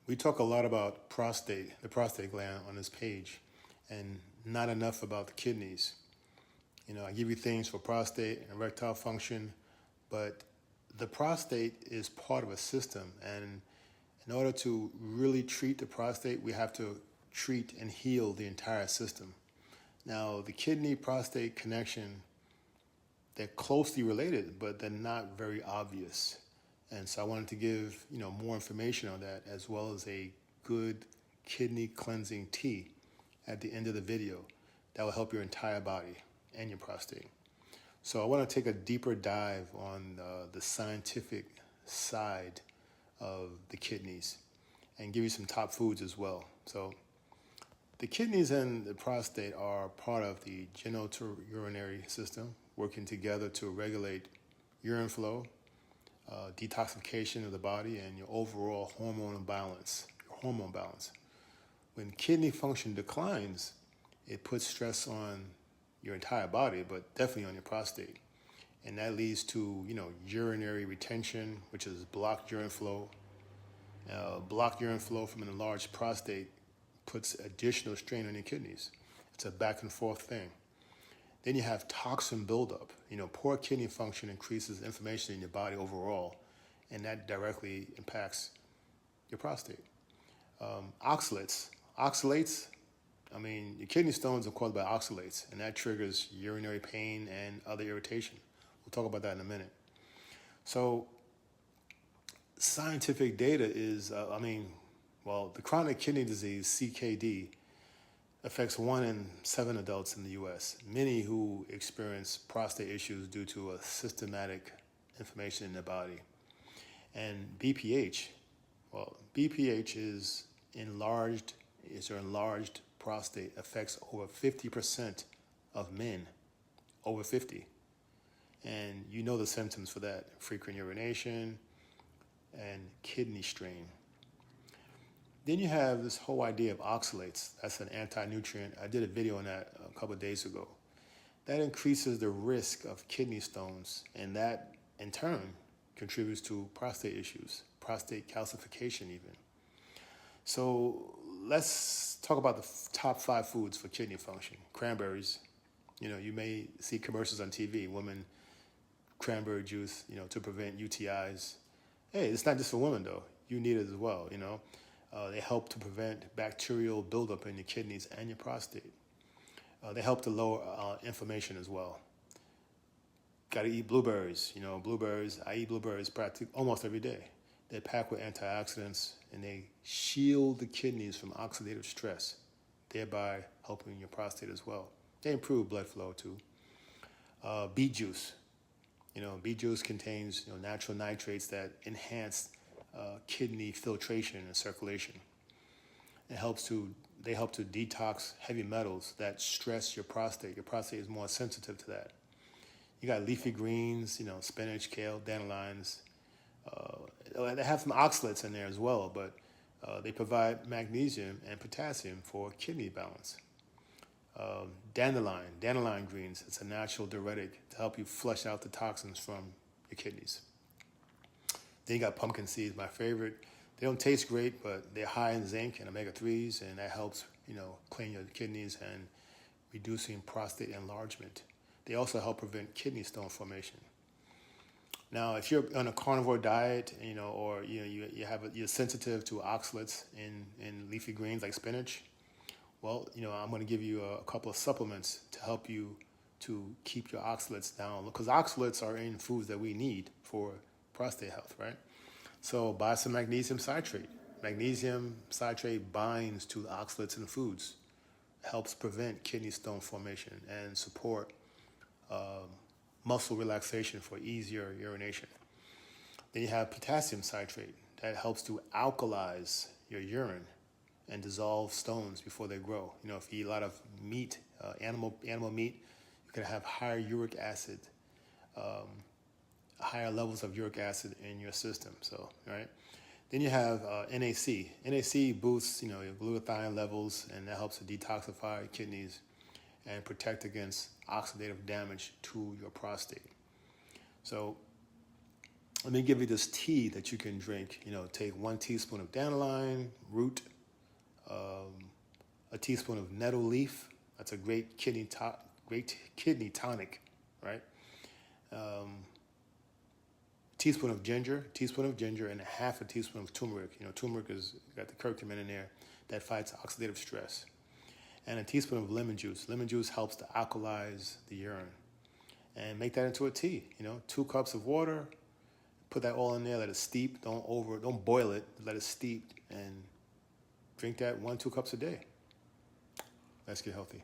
We talk a lot about the prostate gland on this page, and not enough about the kidneys. I give you things for prostate and erectile function, but the prostate is part of a system, and in order to really treat the prostate, we have to treat and heal the entire system. Now, the kidney-prostate connection, they're closely related, but they're not very obvious. And so I wanted to give, more information on that, as well as a good kidney cleansing tea at the end of the video that will help your entire body and your prostate. So I want to take a deeper dive on the scientific side of the kidneys and give you some top foods as well. So the kidneys and the prostate are part of the genitourinary system, working together to regulate urine flow, detoxification of the body, and your overall hormone balance. When kidney function declines, it puts stress on your entire body, but definitely on your prostate. And that leads to, urinary retention, which is blocked urine flow. Blocked urine flow from an enlarged prostate puts additional strain on your kidneys. It's a back and forth thing. Then you have toxin buildup. Poor kidney function increases inflammation in your body overall, and that directly impacts your prostate. Oxalates. Your kidney stones are caused by oxalates, and that triggers urinary pain and other irritation. We'll talk about that in a minute. So, scientific data is, the chronic kidney disease, CKD, affects 1 in 7 adults in the U.S., many who experience prostate issues due to a systematic inflammation in their body. And BPH is your enlarged prostate, affects over 50% of men over 50. And you know the symptoms for that: frequent urination and kidney strain. Then you have this whole idea of oxalates. That's an anti-nutrient. I did a video on that a couple of days ago. That increases the risk of kidney stones, and that in turn contributes to prostate issues, prostate calcification even. So let's talk about the top 5 foods for kidney function. Cranberries. You may see commercials on TV, women cranberry juice, to prevent UTIs. Hey, it's not just for women though. You need it as well, They help to prevent bacterial buildup in your kidneys and your prostate. They help to lower inflammation as well. Got to eat blueberries. I eat blueberries practically almost every day. They're packed with antioxidants, and they shield the kidneys from oxidative stress, thereby helping your prostate as well. They improve blood flow too. Beet juice. Beet juice contains natural nitrates that enhance kidney filtration and circulation. They help to detox heavy metals that stress your prostate. Your prostate is more sensitive to that. You got leafy greens, spinach, kale, dandelions. They have some oxalates in there as well, but they provide magnesium and potassium for kidney balance. Dandelion greens, it's a natural diuretic to help you flush out the toxins from your kidneys. Then you got pumpkin seeds, my favorite. They don't taste great, but they're high in zinc and omega-3s, and that helps, clean your kidneys and reducing prostate enlargement. They also help prevent kidney stone formation. Now, if you're on a carnivore diet, or you're sensitive to oxalates in leafy greens like spinach, well, I'm going to give you a couple of supplements to help you to keep your oxalates down, because oxalates are in foods that we need for prostate health, right? So buy some magnesium citrate. Magnesium citrate binds to the oxalates in foods, helps prevent kidney stone formation and support muscle relaxation for easier urination. Then you have potassium citrate that helps to alkalize your urine and dissolve stones before they grow. If you eat a lot of meat, animal meat, you're going to have higher uric acid, higher levels of uric acid in your system. So, right. Then you have NAC. NAC boosts, your glutathione levels, and that helps to detoxify your kidneys and protect against oxidative damage to your prostate. So let me give you this tea that you can drink. Take 1 teaspoon of dandelion root, a teaspoon of nettle leaf. That's a great kidney tonic, right? Teaspoon of ginger, and a half a teaspoon of turmeric. Turmeric has got the curcumin in there that fights oxidative stress. And a teaspoon of lemon juice. Lemon juice helps to alkalize the urine. And make that into a tea. 2 cups of water. Put that all in there. Let it steep. Don't boil it. Let it steep, and drink that 1-2 cups a day. Let's get healthy.